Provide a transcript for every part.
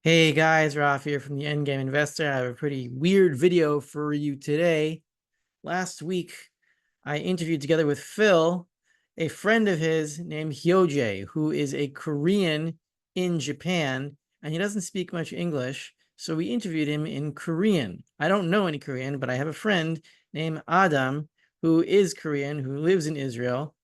Hey guys, Ralph here from the Endgame Investor. I have a pretty weird video for you today. Last week, I interviewed together with Phil, a friend of his named Hyojae, who is a Korean in Japan, and he doesn't speak much English, so we interviewed him in Korean. I don't know any Korean, but I have a friend named Adam who is Korean, who lives in Israel,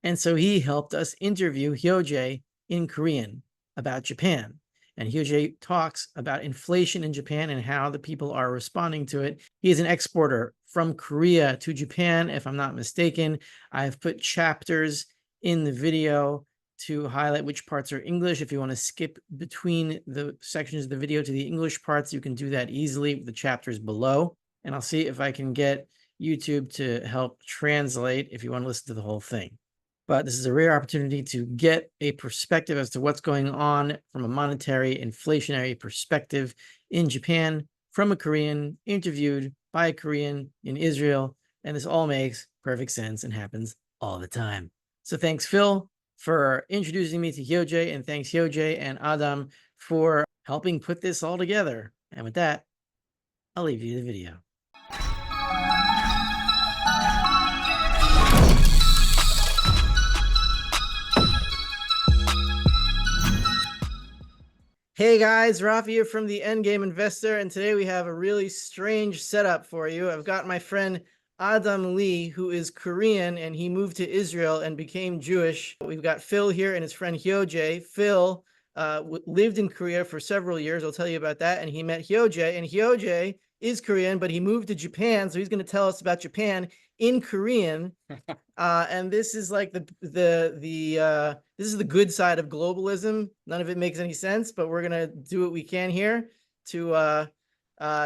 and so he helped us interview Hyojae in Korean about Japan. And Hyojae talks about inflation in Japan and how the people are responding to it. He is an exporter from Korea to Japan, if I'm not mistaken. I've put chapters in the video to highlight which parts are English. If you want to skip between the sections of the video to the English parts, you can do that easily with the chapters below. And I'll see if I can get YouTube to help translate if you want to listen to the whole thing. But this is a rare opportunity to get a perspective as to what's going on from a monetary inflationary perspective in Japan from a Korean interviewed by a Korean in Israel. And this all makes perfect sense and happens all the time. So thanks, Phil, for introducing me to Hyojae, and thanks, Hyojae and Adam, for helping put this all together. And with that, I'll leave you the video. Hey guys, Rafi here from the Endgame Investor, and today we have a really strange setup for you. I've got my friend Adam Lee, who is Korean, and he moved to Israel and became Jewish. We've got Phil here and his friend Hyojae. Phil lived in Korea for several years. I'll tell you about that. And he met Hyojae, and Hyojae is Korean, but he moved to Japan, so he's going to tell us about Japan in Korean. And this is like this is the good side of globalism. None of it makes any sense, but we're gonna do what we can here to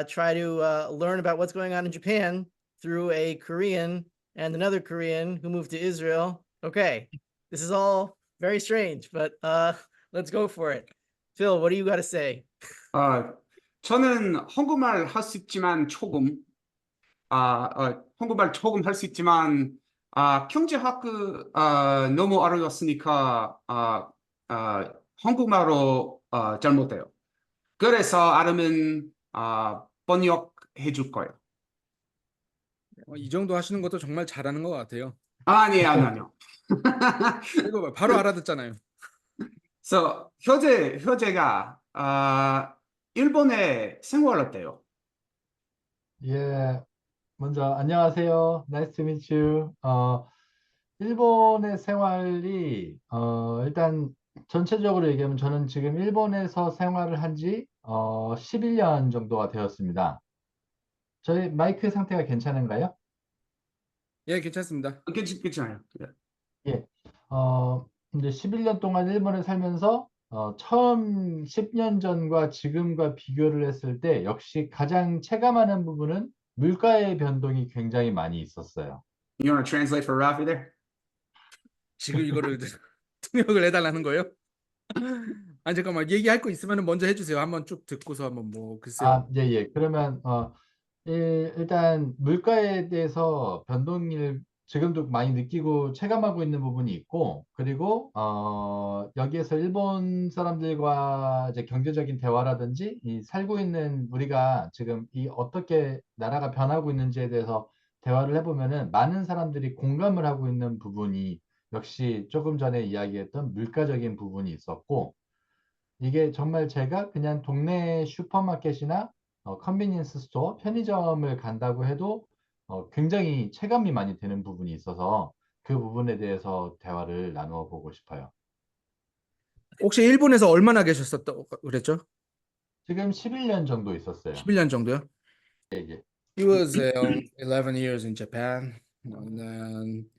try to learn about what's going on in Japan through a Korean and another Korean who moved to Israel. Okay, this is all very strange, but let's go for it. Phil, what do you got to say? 저는 한국말 할 수 있지만 조금, 한국말 조금 할 수 있지만, 경제학 너무 어려웠으니까, 한국말로 잘 못해요. 그래서 아름은 번역해 줄 거예요. 이 정도 하시는 것도 정말 잘하는 것 같아요. 아니요. 이거 바로 알아듣잖아요. So, 효재가 일본에 생활했대요. 예, 먼저 안녕하세요. Nice to meet you. 일본의 생활이 일단 전체적으로 얘기하면 저는 지금 일본에서 생활을 한 지 11년 정도가 되었습니다. 저희 마이크 상태가 괜찮은가요? 예, 괜찮습니다. 괜찮아요. 예. 이제 11년 동안 일본에 살면서 처음 10년 전과 지금과 비교를 했을 때 역시 가장 체감하는 부분은 물가의 변동이 굉장히 많이 있었어요. You want to translate for Rafi there? 지금 이거를 통역을 해달라는 거예요? 아니 잠깐만, 얘기할 거 있으면 먼저 해주세요. 한번 쭉 듣고서 한번 뭐 글쎄요. 예. 그러면 일단 물가에 대해서 변동을 지금도 많이 느끼고 체감하고 있는 부분이 있고, 그리고 여기에서 일본 사람들과 이제 경제적인 대화라든지 이 살고 있는 우리가 지금 이 어떻게 나라가 변하고 있는지에 대해서 대화를 해보면은 많은 사람들이 공감을 하고 있는 부분이 역시 조금 전에 이야기했던 물가적인 부분이 있었고, 이게 정말 제가 그냥 동네 슈퍼마켓이나 컨비니언스 스토어, 편의점을 간다고 해도 굉장히 체감이 많이 되는 부분이 있어서 그 부분에 대해서 대화를 나누어 보고 싶어요. 혹시 일본에서 얼마나 계셨었다고 그랬죠? 지금 11년 정도 있었어요. 11년 정도요? 예. He was 11 years in Japan, and then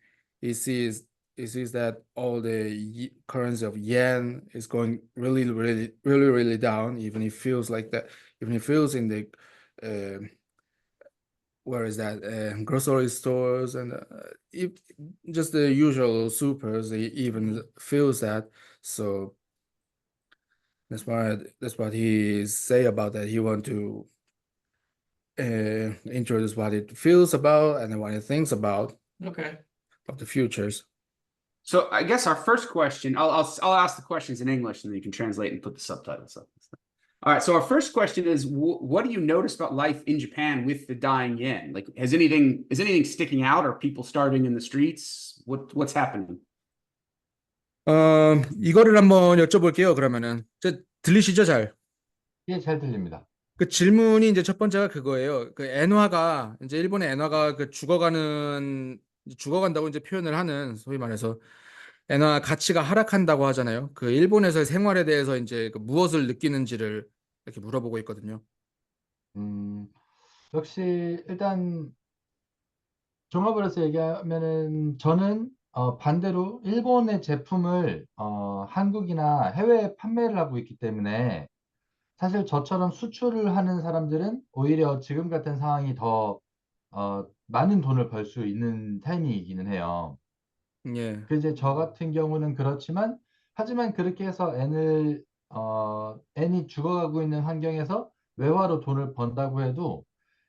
he sees that all the currency of yen is going really down. Even he feels like that. Even he feels in the where is that grocery stores and just the usual supers. He even feels that. So that's what he say about that. He want to introduce what it feels about and what it thinks about. Okay. Of the futures. So I guess our first question, I'll ask the questions in English and then you can translate and put the subtitles up. All right, so our first question is, what do you notice about life in Japan with the dying yen? Like, is anything sticking out? Are people starving in the streets? What's happening? 이거를 한번 여쭤볼게요. 그러면은 들리시죠, 잘? 예, 잘 들립니다. 그 질문이 이제 첫 번째가 그거예요. 그 엔화가 이제 일본의 엔화가 그 죽어간다고 이제 표현을 하는 소위 말해서 엔화 가치가 하락한다고 하잖아요. 그 일본에서의 생활에 대해서 이제 그 무엇을 느끼는지를 이렇게 물어보고 있거든요. 음, 역시 일단 종합을 해서 얘기하면은 저는 반대로 일본의 제품을 한국이나 해외에 판매를 하고 있기 때문에 사실 저처럼 수출을 하는 사람들은 오히려 지금 같은 상황이 더 많은 돈을 벌 수 있는 타이밍이기는 해요. 예. 그 이제 저 같은 경우는 그렇지만 하지만 그렇게 해서 N이 죽어가고 있는 환경에서 외화로 돈을 번다고 해도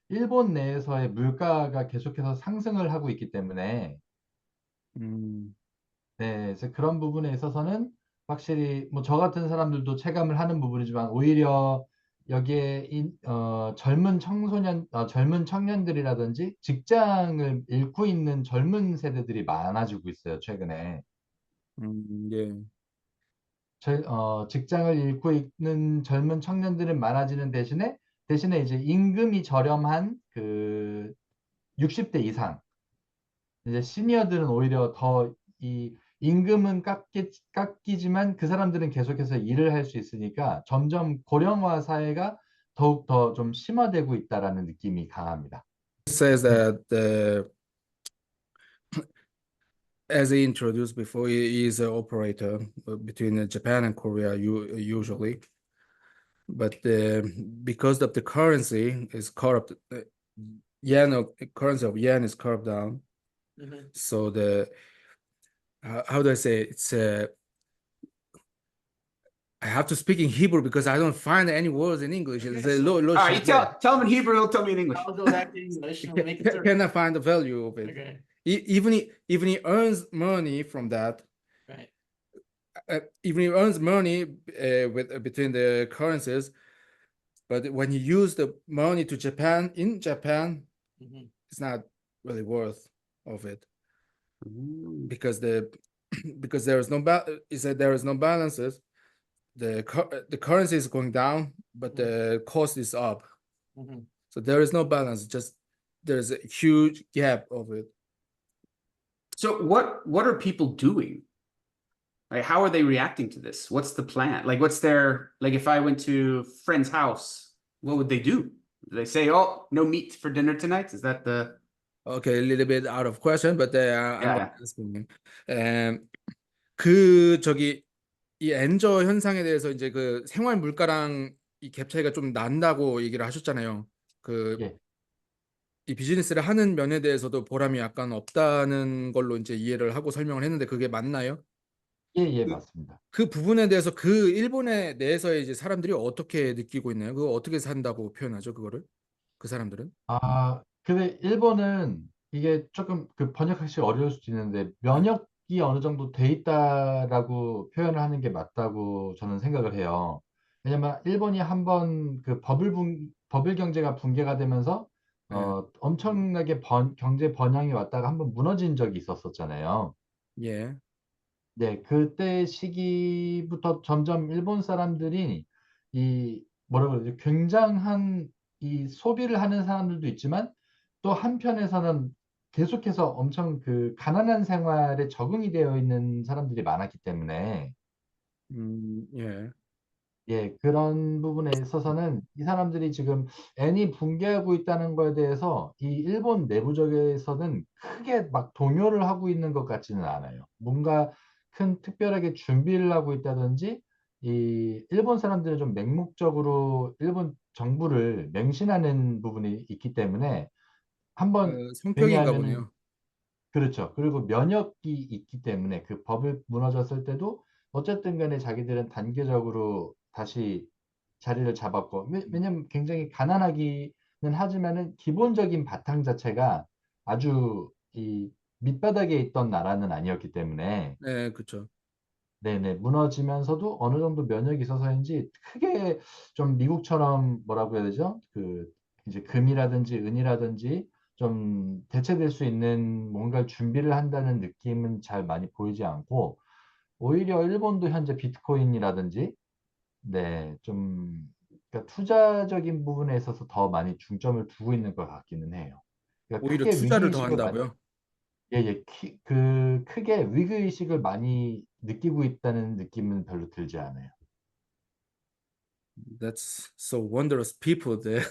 일본 내에서의 물가가 계속해서 상승을 하고 있기 때문에 음, 네, 그래서 그런 부분에 있어서는 확실히 뭐 저 같은 사람들도 체감을 하는 부분이지만 오히려 여기에 젊은 청년들이라든지 직장을 잃고 있는 젊은 세대들이 많아지고 있어요, 최근에. 예. 직장을 잃고 있는 젊은 청년들은 많아지는 대신에 이제 임금이 저렴한 그 60대 이상, 이제 시니어들은 오히려 더 이 임금은 깎이지만 그 사람들은 계속해서 일을 할 수 있으니까 점점 고령화 사회가 더욱 더 좀 심화되고 있다라는 느낌이 강합니다. Says that as he introduced before, he is an operator between Japan and Korea usually, but because of the currency is curved, currency of yen is curved down. So how do I say it? It's I have to speak in Hebrew because I don't find any words in English. It's a All right, you tell them in Hebrew, he'll tell me in English. I'll go back to English and make it cannot find the value of it. Okay, Even he earns money from that. right. Even he earns money between the currencies, but when you use the money to Japan in Japan, Mhm. it's not really worth of it Mm. because because there is no there is no balances. The currency is going down, but the cost is up. Mhm. So there is no balance. Just there's a huge gap of it. So what are people doing? Like, how are they reacting to this? What's the plan? Like, what's their, like, if I went to a friend's house, what would they do? Do they say, "Oh, no meat for dinner tonight"? Is that the? Okay, a little bit out of question, but I'm Yeah. asking. 그 저기 이 엔저 현상에 대해서 이제 그 생활 물가랑 이 갭 차이가 좀 난다고 얘기를 하셨잖아요. 그 예, 이 비즈니스를 하는 면에 대해서도 보람이 약간 없다는 걸로 이제 이해를 하고 설명을 했는데 그게 맞나요? 예, 맞습니다. 그 부분에 대해서 그 일본에 내에서의 이제 사람들이 어떻게 느끼고 있나요? 그거 어떻게 산다고 표현하죠, 그거를? 그 사람들은? 근데 일본은 이게 조금 그 번역하기 어려울 수도 있는데 면역이 어느 정도 돼 있다라고 표현을 하는 게 맞다고 저는 생각을 해요. 왜냐면 일본이 한번 그 버블 경제가 붕괴가 되면서 예. 엄청나게 경제 번영이 왔다가 한번 무너진 적이 있었었잖아요. 예. 네, 그때 시기부터 점점 일본 사람들이 이 뭐라 그러지? 굉장한 이 소비를 하는 사람들도 있지만 또 한편에서는 계속해서 엄청 그 가난한 생활에 적응이 되어 있는 사람들이 많았기 때문에 예. 예, 그런 부분에 있어서는 이 사람들이 지금 N이 붕괴하고 있다는 거에 대해서 이 일본 내부적에서는 크게 막 동요를 하고 있는 것 같지는 않아요. 뭔가 큰 특별하게 준비를 하고 있다든지 이 일본 사람들은 좀 맹목적으로 일본 정부를 맹신하는 부분이 있기 때문에 한번 성격인가 맹해하면은 보네요. 그렇죠. 그리고 면역이 있기 때문에 그 법을 무너졌을 때도 어쨌든 간에 자기들은 단계적으로 다시 자리를 잡았고 왜냐면 굉장히 가난하기는 하지만은 기본적인 바탕 자체가 아주 이 밑바닥에 있던 나라는 아니었기 때문에 네, 그렇죠. 네네, 무너지면서도 어느 정도 면역이 있어서인지 크게 좀 미국처럼 뭐라고 해야 되죠? 그 이제 금이라든지 은이라든지 좀 대체될 수 있는 뭔가를 준비를 한다는 느낌은 잘 많이 보이지 않고 오히려 일본도 현재 비트코인이라든지 네, 좀 그러니까 투자적인 부분에 있어서 더 많이 중점을 두고 있는 것 같기는 해요. 그러니까 오히려 크게 투자를 더 위기의식을 한다고요? 예, 예, 그 크게 위기의식을 많이 느끼고 있다는 느낌은 별로 들지 않아요. That's so wondrous people there.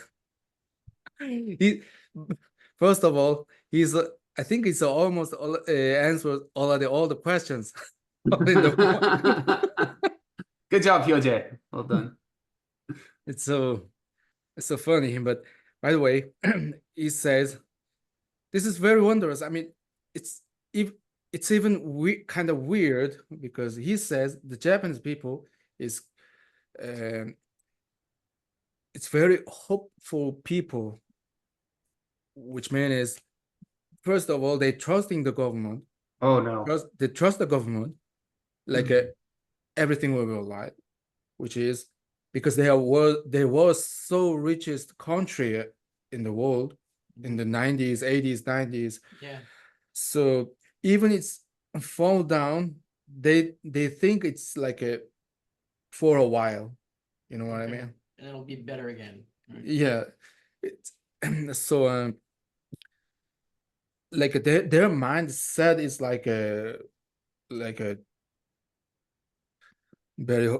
He, first of all, he's I think he's almost answered already all the questions in the Good job, Hyoje. Well done. it's so funny. But by the way, he says this is very wondrous. I mean, it's if it's even kind of weird because he says the Japanese people is um, it's very hopeful people, which means first of all they trusting the government. Oh no. They trust the government like everything will be all right, which is because they was so richest country in the world in the 90s, 80s, 90s. Yeah. So even it's fall down, they think it's like a for a while. You know what I Okay. mean? And it'll be better again. Right. Yeah. It's, so like their mindset is like a very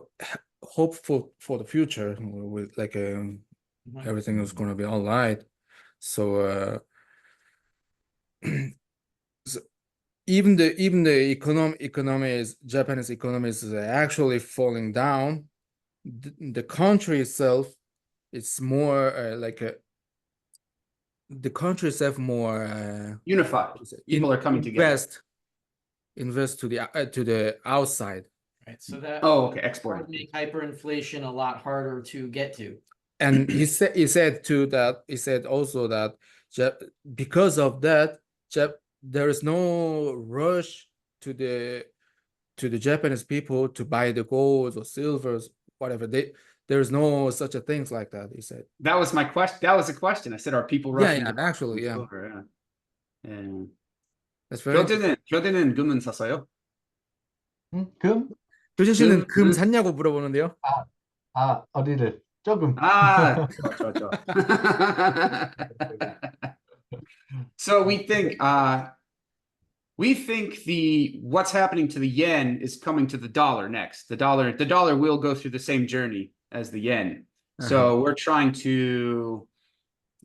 hopeful for the future with like Mhm. everything is going to be all right. So, so even the economy is Japanese economy is actually falling down. The country itself, it's more like the country itself more Unified. People are coming together. invest to the outside. Right. So that Oh, okay. would Export. make hyperinflation a lot harder to get to. And he said too that he said also that because of that, there is no rush to the Japanese people to buy the golds or silvers, whatever. There's no such a things like that. He said. That was my question. That was the question. I said, are people Yeah, rushing yeah, to actually, yeah. silver? Yeah. And That's very interesting. 교대는 금은 샀어요? 금? 교재 씨는 금, 금 금. 샀냐고 물어보는데요. 어디를? 조금. Ah, 좋아. So we think the what's happening to the yen is coming to the dollar next. The dollar will go through the same journey as the yen. So we're trying to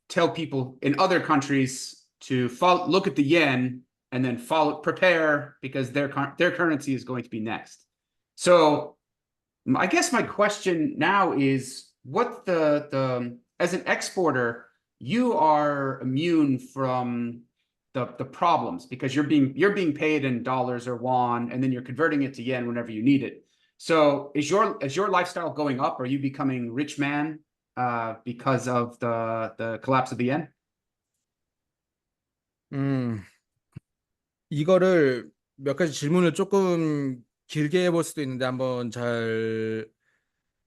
tell people in other countries to look at the yen and then prepare because their currency is going to be next. So I guess my question now is what the as an exporter, you are immune from the problems because you're being paid in dollars or won, and then you're converting it to yen whenever you need it. So is your lifestyle going up? Are you becoming rich man because of the collapse of the yen? 이거를 몇 가지 질문을 조금 길게 해볼 수도 있는데 한번 잘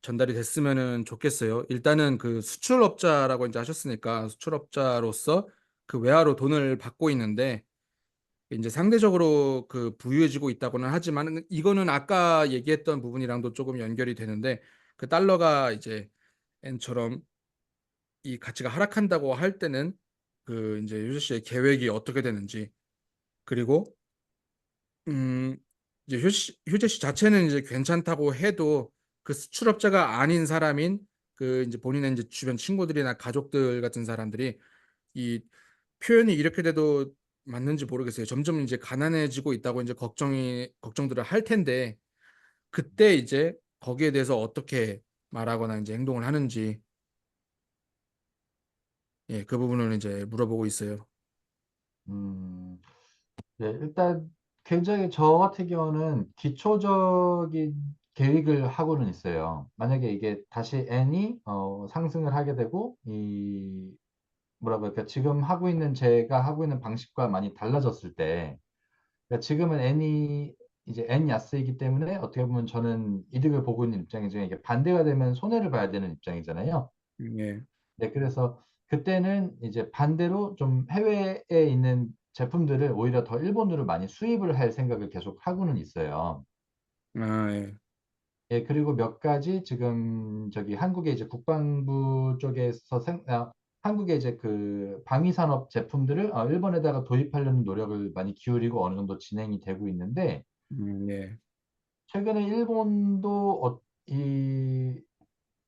전달이 됐으면은 좋겠어요. 일단은 그 수출업자라고 이제 하셨으니까 수출업자로서 그 외화로 돈을 받고 있는데 이제 상대적으로 그 부유해지고 있다고는 하지만 이거는 아까 얘기했던 부분이랑도 조금 연결이 되는데 그 달러가 이제 엔처럼 이 가치가 하락한다고 할 때는 그 이제 유저 씨의 계획이 어떻게 되는지 그리고 이제 효재 씨 자체는 이제 괜찮다고 해도 그 수출업자가 아닌 사람인 그 이제 본인의 이제 주변 친구들이나 가족들 같은 사람들이 이 표현이 이렇게 돼도 맞는지 모르겠어요. 점점 이제 가난해지고 있다고 이제 걱정들을 할 텐데 그때 이제 거기에 대해서 어떻게 말하거나 이제 행동을 하는지 예, 그 부분을 이제 물어보고 있어요. 음, 네, 일단 굉장히 저 같은 경우는 기초적인 계획을 하고는 있어요. 만약에 이게 다시 N이 상승을 하게 되고 뭐라고 할까 지금 제가 하고 있는 방식과 많이 달라졌을 때 그러니까 지금은 N이 이제 N 야스이기 때문에 어떻게 보면 저는 이득을 보고 있는 입장이죠. 이게 반대가 되면 손해를 봐야 되는 입장이잖아요. 예. 네, 그래서 그때는 이제 반대로 좀 해외에 있는 제품들을 오히려 더 일본으로 많이 수입을 할 생각을 계속 하고는 있어요. 아, 예. 예, 그리고 몇 가지 지금 저기 한국의 이제 국방부 쪽에서 한국의 이제 그 방위산업 제품들을 일본에다가 도입하려는 노력을 많이 기울이고 어느 정도 진행이 되고 있는데 예. 최근에 일본도 이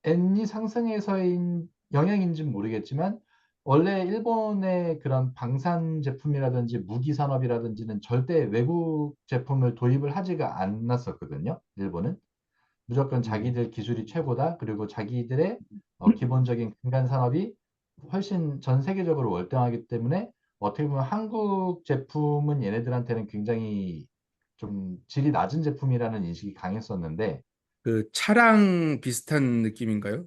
엔이 상승해서인 영향인지는 모르겠지만 원래 일본의 그런 방산 제품이라든지 무기 산업이라든지는 절대 외국 제품을 도입을 하지가 않았었거든요. 일본은 무조건 음, 자기들 기술이 최고다. 그리고 자기들의 기본적인 근간 산업이 훨씬 전 세계적으로 월등하기 때문에 어떻게 보면 한국 제품은 얘네들한테는 굉장히 좀 질이 낮은 제품이라는 인식이 강했었는데 그 차량 비슷한 느낌인가요?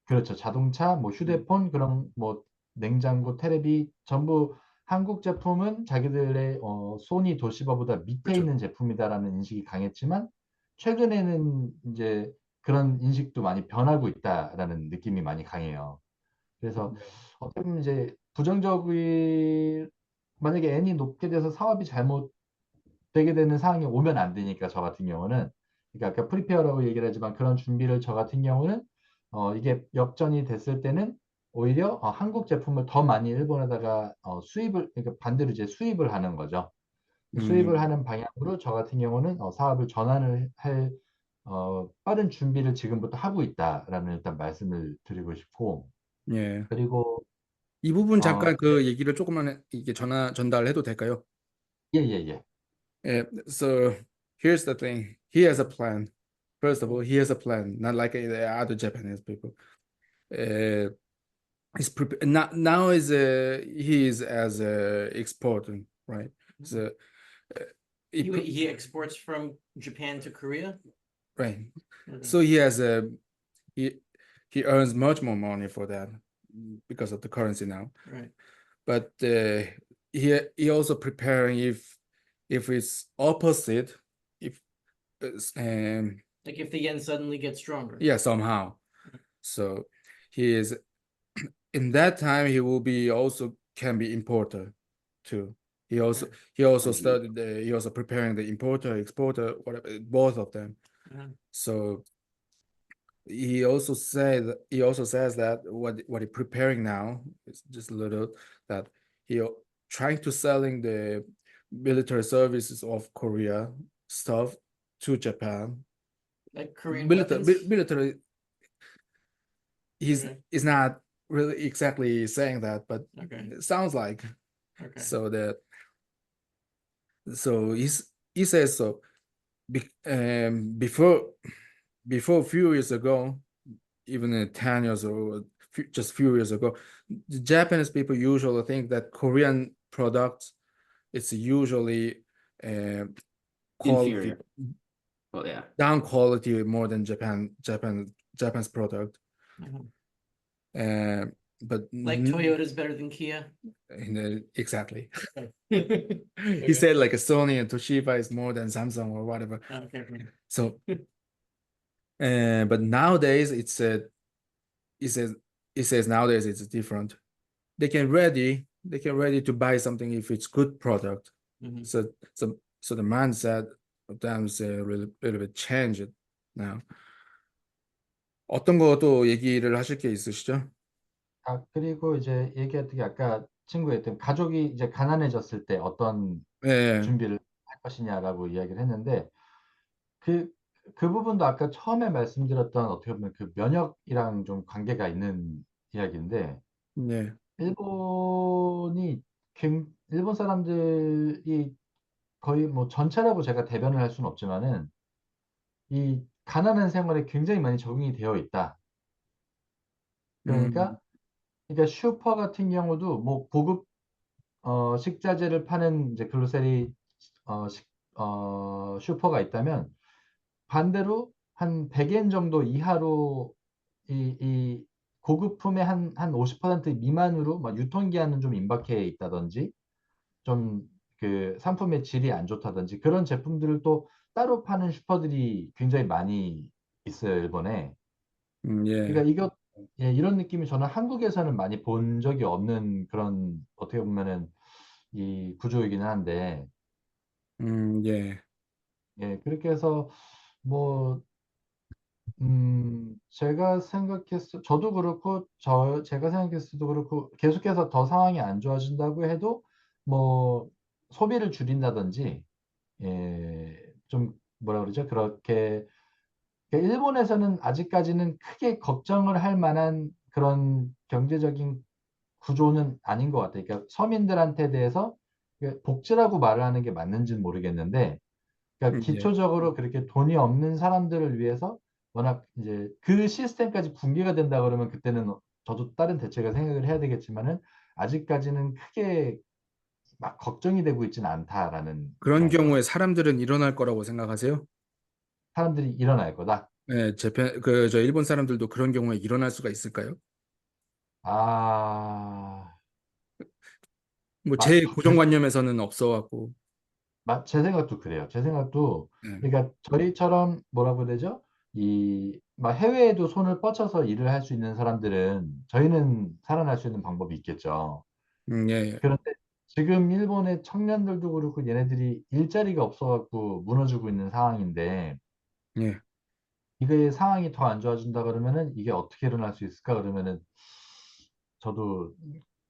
그렇죠. 자동차, 뭐 음, 휴대폰, 그런 뭐 냉장고, 테레비 전부 한국 제품은 자기들의 소니, 도시바보다 밑에 그렇죠. 있는 제품이다라는 인식이 강했지만 최근에는 이제 그런 인식도 많이 변하고 있다라는 느낌이 많이 강해요. 그래서 어떻게 보면 이제 부정적이 만약에 N이 높게 돼서 사업이 잘못 되게 되는 상황이 오면 안 되니까 저 같은 경우는 그러니까 아까 프리페어라고 얘기를 하지만 그런 준비를 저 같은 경우는 이게 역전이 됐을 때는 오히려 한국 제품을 더 많이 일본에다가 수입을 그러니까 반대로 이제 수입을 하는 거죠. 수입을 음, 하는 방향으로 저 같은 경우는 사업을 전환을 할 빠른 준비를 지금부터 하고 있다라는 일단 말씀을 드리고 싶고 예. 그리고 이 부분 잠깐 이제 그 얘기를 조금만 이게 전달해도 될까요? 예예예. So here's the thing. He has a plan. First of all, he has a plan, not like the other Japanese people. Uh, he's now is he is as a exporter, right? So uh, He exports from Japan to Korea. right. Okay. So he has a he he earns much more money for that because of the currency now. Right. But he also preparing if it's opposite, if Like if the yen suddenly gets stronger. yeah, somehow. So he is in that time he will be also can be importer too. He also studied he also preparing the importer exporter whatever both of them. So he also says that what he preparing now is just a little that he trying to selling the military services of Korea stuff to Japan. Like Korean Military weapons. military he's Okay. is not really exactly saying that, but Okay. it sounds like Okay. so that so he says so before a few years ago, even 10 years or just few years ago, the Japanese people usually think that Korean products it's usually quality Inferior. Well, yeah. down quality more than Japan's product. Mhm. But Like Toyota's better than Kia. exactly. Okay. He said like a Sony and Toshiba is more than Samsung or whatever. Okay. So, but nowadays it says nowadays it's different. They can ready to buy something if it's good product. Mhm. So the mindset of them is little bit changed now. 어떤 것도 얘기를 하실 게 있으시죠? 그리고 이제 얘기했던 게 아까 친구 했던 가족이 이제 가난해졌을 때 어떤 네, 준비를 할 것이냐라고 이야기를 했는데 그, 그 부분도 아까 처음에 말씀드렸던 어떻게 보면 그 면역이랑 좀 관계가 있는 이야기인데 네, 일본 사람들이 거의 뭐 전체라고 제가 대변을 할 수는 없지만은 이 가난한 생활에 굉장히 많이 적응이 되어 있다. 음, 그러니까 슈퍼 같은 경우도 뭐 고급 식자재를 파는 이제 글로세리 어, 식, 슈퍼가 있다면 반대로 한 100엔 정도 이하로 이 고급품의 한 50% 미만으로 막 유통기한은 좀 임박해 있다든지 좀 그 상품의 질이 안 좋다든지 그런 제품들을 또 따로 파는 슈퍼들이 굉장히 많이 있어요, 일본에. 예. 그러니까 예, 이런 느낌이 저는 한국에서는 많이 본 적이 없는 그런 어떻게 보면은 이 구조이기는 한데, 예. 예, 그렇게 해서 뭐 저도 그렇고, 제가 생각했을 때도 그렇고, 계속해서 더 상황이 안 좋아진다고 해도, 뭐, 소비를 줄인다든지, 예, 좀, 뭐라 그러죠? 그러니까 일본에서는 아직까지는 크게 걱정을 할 만한 그런 경제적인 구조는 아닌 것 같아요. 그러니까 서민들한테 대해서 복지라고 말을 하는 게 맞는지는 모르겠는데, 그러니까 예. 기초적으로 그렇게 돈이 없는 사람들을 위해서 워낙 이제 그 시스템까지 붕괴가 된다 그러면 그때는 저도 다른 대책을 생각을 해야 되겠지만은 아직까지는 크게 막 걱정이 되고 있지는 않다라는 그런 그런 거. 경우에 사람들은 일어날 거라고 생각하세요? 사람들이 일어날 거다. 네, 저 일본 사람들도 그런 경우에 일어날 수가 있을까요? 아, 뭐 마, 제 고정관념에서는 없어갖고. 제 생각도 그래요. 제 생각도 네. 그러니까 저희처럼 뭐라고 해야 되죠? 막 해외에도 손을 뻗쳐서 일을 할 수 있는 사람들은 저희는 살아날 수 있는 방법이 있겠죠. 예, 예. 그런데 지금 일본의 청년들도 그렇고 얘네들이 일자리가 없어갖고 무너지고 있는 상황인데 예. 이게 상황이 더 안 좋아진다 그러면은 이게 어떻게 일어날 수 있을까 그러면은 저도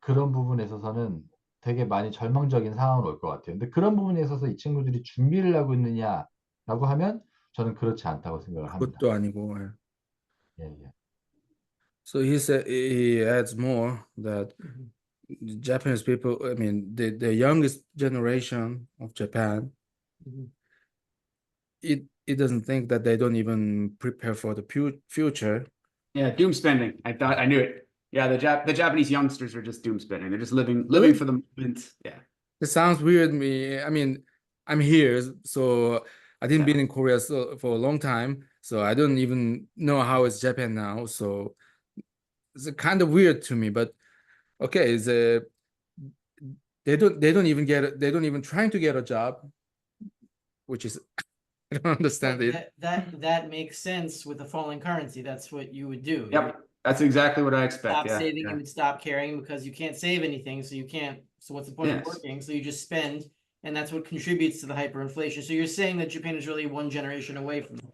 그런 부분에 있어서는 되게 많이 절망적인 상황으로 올 것 같아요. 근데 그런 부분에 있어서 이 친구들이 준비를 하고 있느냐라고 하면 저는 그렇지 않다고 생각을 합니다. 그것도 아니고. 예. 예, 예. So he adds more that Mhm. Japanese people, I mean, the youngest generation of Japan, Mhm. it doesn't think that they don't even prepare for the future. Yeah, doom spending. I knew it. Yeah, the Japanese youngsters are just doom spending. They're just living Really? for the moment. Yeah. It sounds weird to me. I mean, I'm here, so I didn't Yeah. been in Korea for a long time, so I don't even know how it's Japan now. So it's kind of weird to me. But okay, they don't even trying to get a job, which is I don't understand Well, it. that makes sense with the falling currency. That's what you would do. You would Yep. That's exactly what I expect. stop Yeah. saving, Yeah. you would stop caring because you can't save anything, so you can't. So what's the point of Yes. working? So you just spend, and that's what contributes to the hyperinflation. So you're saying that Japan is really one generation away from that.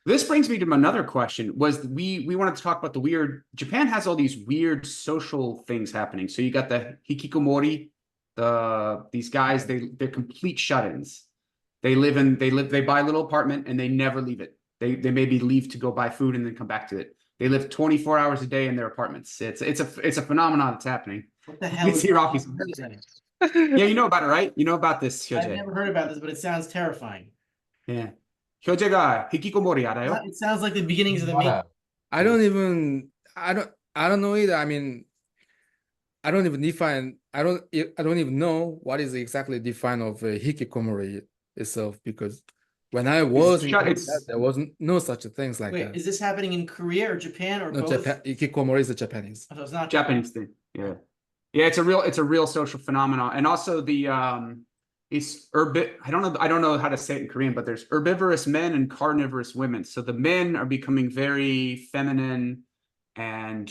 This brings me to another question. We wanted to talk about the weird. Japan has all these weird social things happening. So you got the hikikomori, these guys. They're complete shut-ins. They buy a little apartment and they never leave it. They maybe leave to go buy food and then come back to it. They live 24 hours a day in their apartments. It's a phenomenon that's happening. What the hell? You is see going Rocky's. on with that? Yeah, you know about it, right? You know about this, I've Hyoje. never heard about this, but it sounds terrifying. Yeah. Hyoje가 hikikomori 알아요? It sounds like the beginnings of the 알아요. I don't know either. I mean, I don't even know what is exactly defined of hikikomori itself, because when I was in Korea, there wasn't no such a things like Wait, that. is this happening in Korea or Japan or No, both? Japan, hikikomori is a Japanese. Oh, so it's not Japanese thing. Yeah. Yeah, it's a real social phenomenon. And also it's I don't know how to say it in Korean, but there's herbivorous men and carnivorous women. So the men are becoming very feminine and,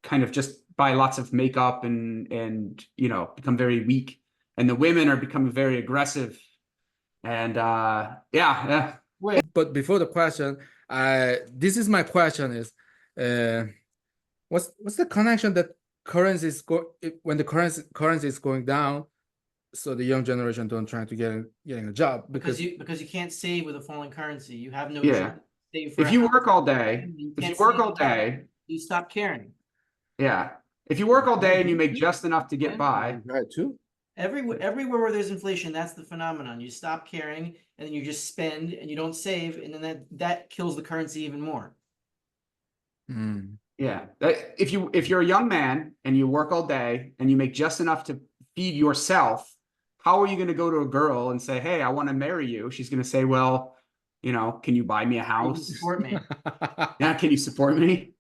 kind of just buy lots of makeup and become very weak. And the women are becoming very aggressive. And yeah. But before the question, this is my question is, what's the connection that when the currency is going down, so the young generation don't try to getting a job because you can't save with a falling currency. You have no Yeah. job to save for If a you house. work all day, you stop caring. yeah. If you work all day and you make just enough to get by, right too. Everywhere where there's inflation, that's the phenomenon. You stop caring and then you just spend and you don't save, and then that kills the currency even more. yeah. If you're a young man and you work all day and you make just enough to feed yourself, how are you going to go to a girl and say, "Hey, I want to marry you"? She's going to say, "Well, can you buy me a Can you house? support me? Yeah, can you support me?"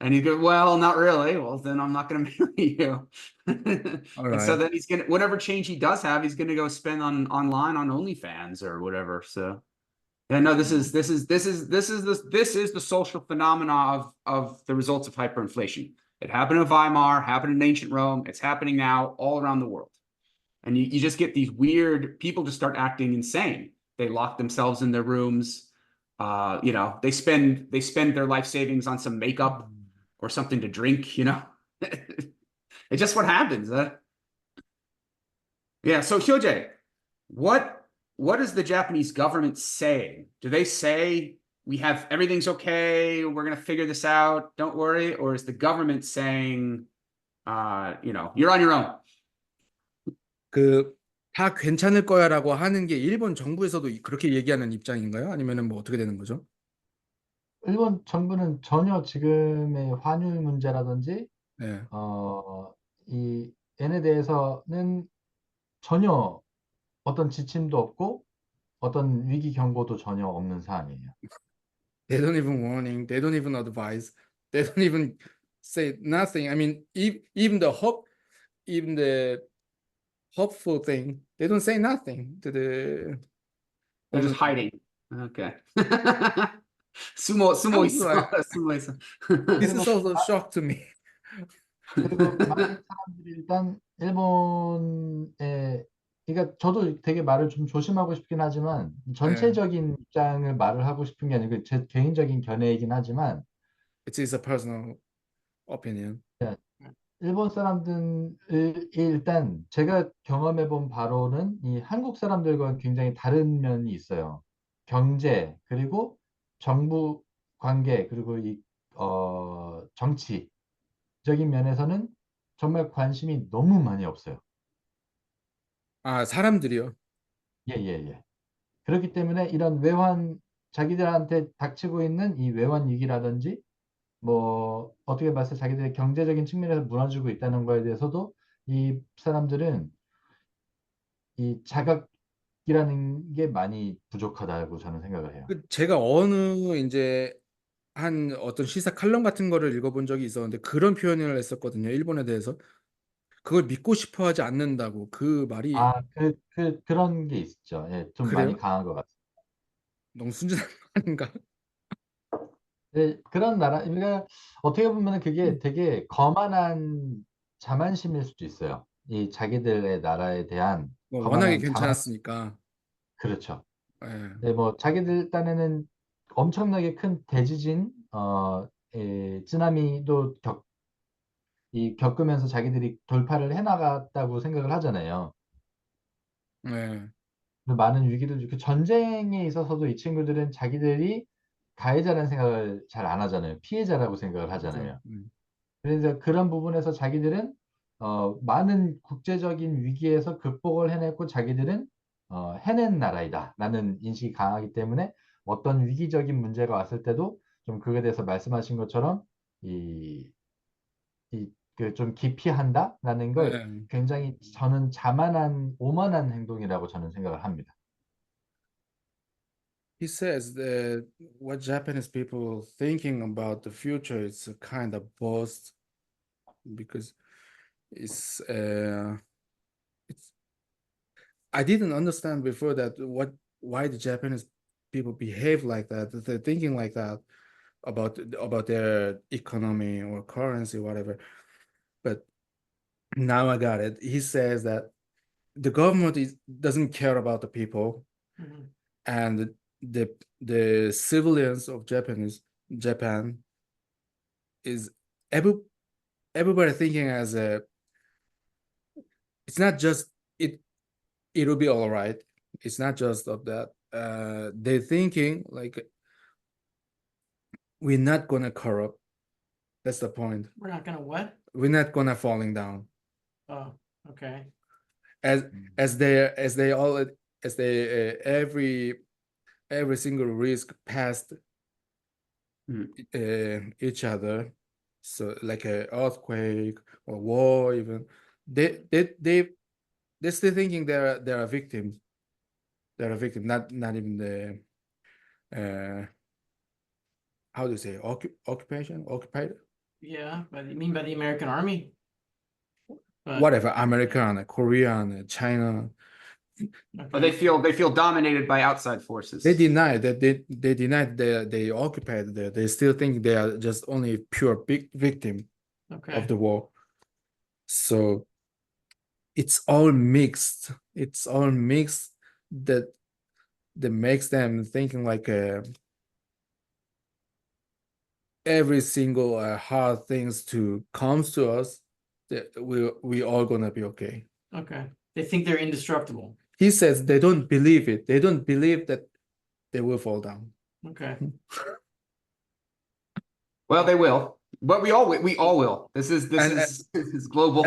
And you go, well, not really. Well, then I'm not going to marry you. And so right. then he's gonna, whatever change he does have, he's gonna go spend on online on OnlyFans or whatever. So yeah, no, this is the social phenomena of the results of hyperinflation. It happened in Weimar, happened in ancient Rome. It's happening now all around the world. And you just get these weird people just start acting insane. They lock themselves in their rooms. You know, they spend their life savings on some makeup or something to drink, you know. It's just what happens. Yeah, so Hyoje, what is the Japanese government saying? Do they say we have everything's okay, we're gonna figure this out, don't worry, or is the government saying you know, you're on your own? 그 다 괜찮을 거야라고 하는 게 일본 정부에서도 그렇게 얘기하는 입장인가요? 아니면은 뭐 어떻게 되는 거죠? 일본 정부는 전혀 지금의 환율 문제라든지 네. 이 N에 대해서는 전혀 어떤 지침도 없고 어떤 위기 경고도 전혀 없는 사안이에요. They don't even warning. They don't even advise. They don't even say nothing. I mean, even the hopeful thing, they don't say nothing to the. They're just hiding. Okay. 수모 Sounds 있어. like- 수모 있어. This is also a shock to me. 그리고 많은 사람들이 일단 일본에 그러니까 저도 되게 말을 좀 조심하고 싶긴 하지만 전체적인 입장을 말을 하고 싶은 게 아니고 제 개인적인 견해이긴 하지만 It is a personal opinion. 일본 사람들 일단 제가 경험해 본 바로는 이 한국 사람들과 굉장히 다른 면이 있어요. 경제 그리고 정부 관계 그리고 이 정치적인 면에서는 정말 관심이 너무 많이 없어요. 아, 사람들이요. 예, 예, 예. 그렇기 때문에 이런 자기들한테 닥치고 있는 이 외환 위기라든지 뭐 어떻게 봤을 때 자기들의 경제적인 측면에서 무너지고 있다는 거에 대해서도 이 사람들은 이 자각이라는 게 많이 부족하다고 저는 생각을 해요. 제가 어느 이제 한 어떤 시사 칼럼 같은 거를 읽어본 적이 있었는데 그런 표현을 했었거든요. 일본에 대해서. 그걸 믿고 싶어 하지 않는다고 그 말이 그런 게 있죠. 예, 좀 많이 그래요? 강한 것 같아요. 너무 순진한 거 아닌가? 예, 그런 나라, 그러니까 어떻게 보면 그게 되게 거만한 자만심일 수도 있어요. 이 자기들의 나라에 대한 뭐 워낙에 거만한 괜찮았으니까. 그렇죠. 예. 네, 뭐 자기들 딴에는 엄청나게 큰 대지진, 쓰나미도 겪으면서 자기들이 돌파를 해나갔다고 생각을 하잖아요. 예. 그 많은 위기도 그 전쟁에 있어서도 이 친구들은 자기들이 가해자라는 생각을 잘 안 하잖아요. 피해자라고 생각을 하잖아요. 그래서 그런 부분에서 자기들은 많은 국제적인 위기에서 극복을 해냈고 자기들은 해낸 나라이다라는 인식이 강하기 때문에 어떤 위기적인 문제가 왔을 때도 좀 그거에 대해서 말씀하신 것처럼 그 좀 기피한다라는 걸 예. 굉장히 저는 오만한 행동이라고 저는 생각을 합니다. He says that what Japanese people thinking about the future is a kind of boast because it's I didn't understand before that why the Japanese people behave like that. They're thinking like that about their economy or currency, whatever. But now I got it. He says that the government doesn't care about the people, and the civilians of Japan is everybody thinking as a. It's not just it'll be all right. It's not just of that. They're thinking like we're not gonna corrupt. That's the point. We're not gonna what? We're not gonna falling down. Oh, okay. As they every single risk passed each other, so like a earthquake or war, even they're still thinking they're a victim. They're a victim, not even the how do you say occupied? Yeah, but you mean by the American Army? Whatever, American, Korean, China. But they feel dominated by outside forces. They deny that they denied they occupied there. They still think they are just only pure big victim Okay. of the war. So it's all mixed. It's all mixed that makes them thinking like every single hard things to comes to us that we all gonna be okay. Okay. They think they're indestructible. He says they don't believe it. They don't believe that they will fall down. Okay. Well, they will, but we all will. This is global.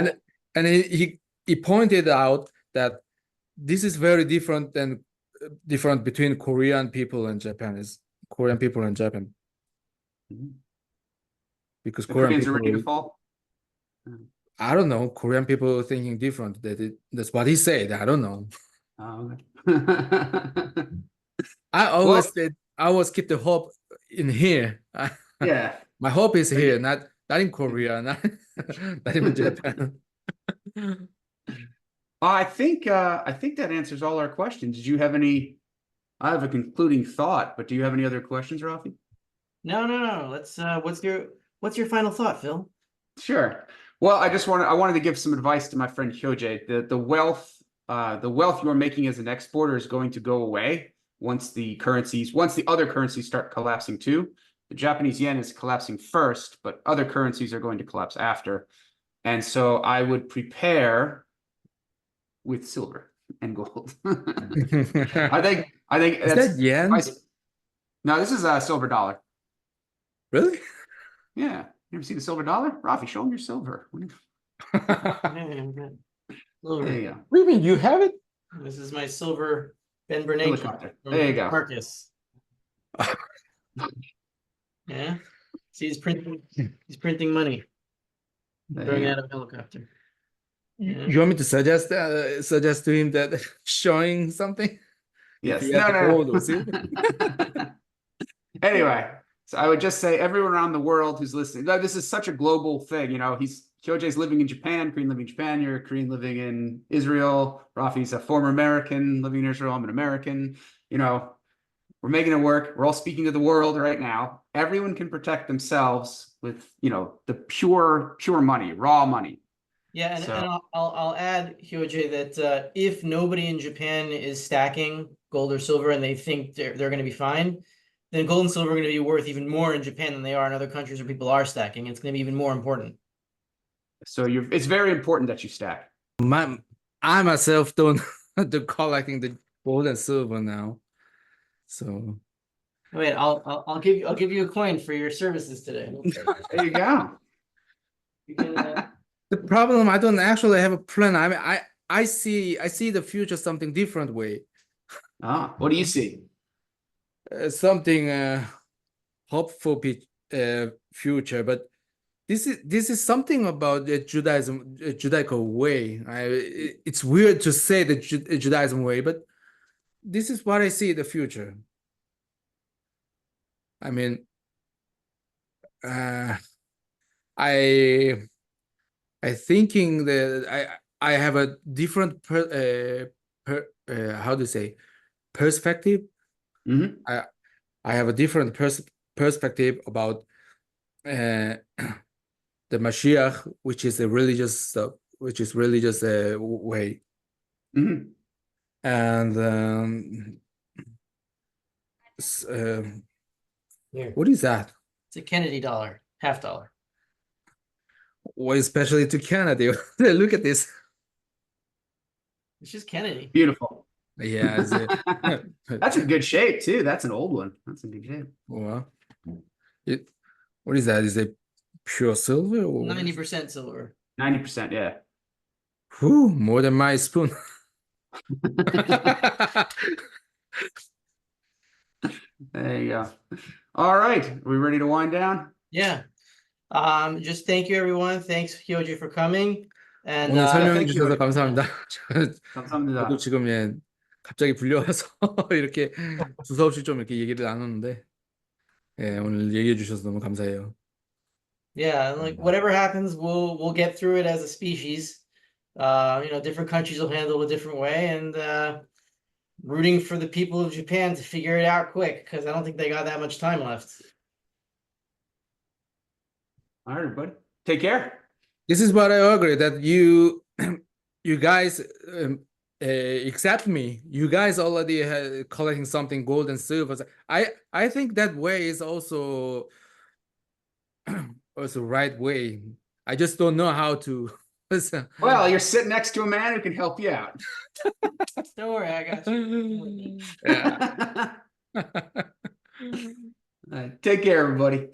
And he pointed out that this is very different between Korean people and Japanese. Korean people and Japan. Mhm. Because The Korean Koreans are ready to people, fall. I don't know, Korean people thinking different. That's what he said. I don't know. Oh, okay. I always Well- said I always keep the hope in here. Yeah. My hope is here, not in Korea, not in Japan. I think that answers all our questions. Did you have any? I have a concluding thought, but do you have any other questions, Rafi? No. Let's what's your final thought, Phil? Sure. Well, I wanted to give some advice to my friend Hyoje. The wealth you are making as an exporter is going to go away once the other currencies start collapsing too. The Japanese yen is collapsing first, but other currencies are going to collapse after. And so I would prepare with silver and gold. I think Is that's that yen? No, this is a silver dollar. Really? Yeah. You ever see the silver dollar? Rafi, show them your silver. Silver. There you go. What do you mean? You have it? This is my silver Ben Bernanke Helicopter. from There you go. Marcus. Yeah. See, he's printing money. There Throwing you out go. of a helicopter. You want me to suggest to him that showing something? Yes. If you have the No. gold or silver? Anyway, so I would just say everyone around the world who's listening, this is such a global thing. You know, Hyoje's living in Japan, Korean living in Japan, you're a Korean living in Israel. Rafi's a former American living in Israel. I'm an American. You know, we're making it work. We're all speaking to the world right now. Everyone can protect themselves with, the pure money, raw money. Yeah, and, So- and I'll add, Hyoje, that if nobody in Japan is stacking gold or silver and they think they're going to be fine, then gold and silver are going to be worth even more in Japan than they are in other countries where people are stacking. It's going to be even more important. So it's very important that you stack. I myself don't do collecting the gold and silver now. So Wait, I'll give you a coin for your services today. There you go. You can, the problem, I don't actually have a plan. I mean, I see the future something different way. What do you see? Something hopeful future, but this is something about the Judaism, Judaical way. It's weird to say the Judaism way, but this is what I see in the future. I mean, I thinking that I have a different how to say perspective. Mhm. I have a different perspective about the Mashiach, which is a religious way, Mhm. and Here. what is that? it's a Kennedy dollar, $50. Well, especially to Canada. Look at this. It's just Kennedy. Beautiful. Yeah, That's in good shape too. That's an old one. That's in good shape. well, what is that? Is it pure silver or 90% silver. 90%, yeah. Whew, more than my spoon. There you go. All right. Are we ready to wind down? Yeah. Just thank you, everyone. Thanks, Hyoji, for coming. And 오늘 설명해 thank you. 주셔서 감사합니다. 감사합니다. 저도 지금 갑자기 불려와서 이렇게 두서없이 좀 이렇게 얘기를 나눴는데, 오늘 얘기해 주셔서 너무 감사해요. Yeah, and like whatever happens, we'll get through it as a species. Different countries will handle it a different way, and rooting for the people of Japan to figure it out quick, because I don't think they got that much time left. All right, everybody. Take care. This is what I agree that you you guys accept me. You guys already collecting something gold and silver. I think that way is also also right way. I just don't know how to. Well, you're sitting next to a man who can help you out. Don't worry, I got you. Yeah. Take care, everybody.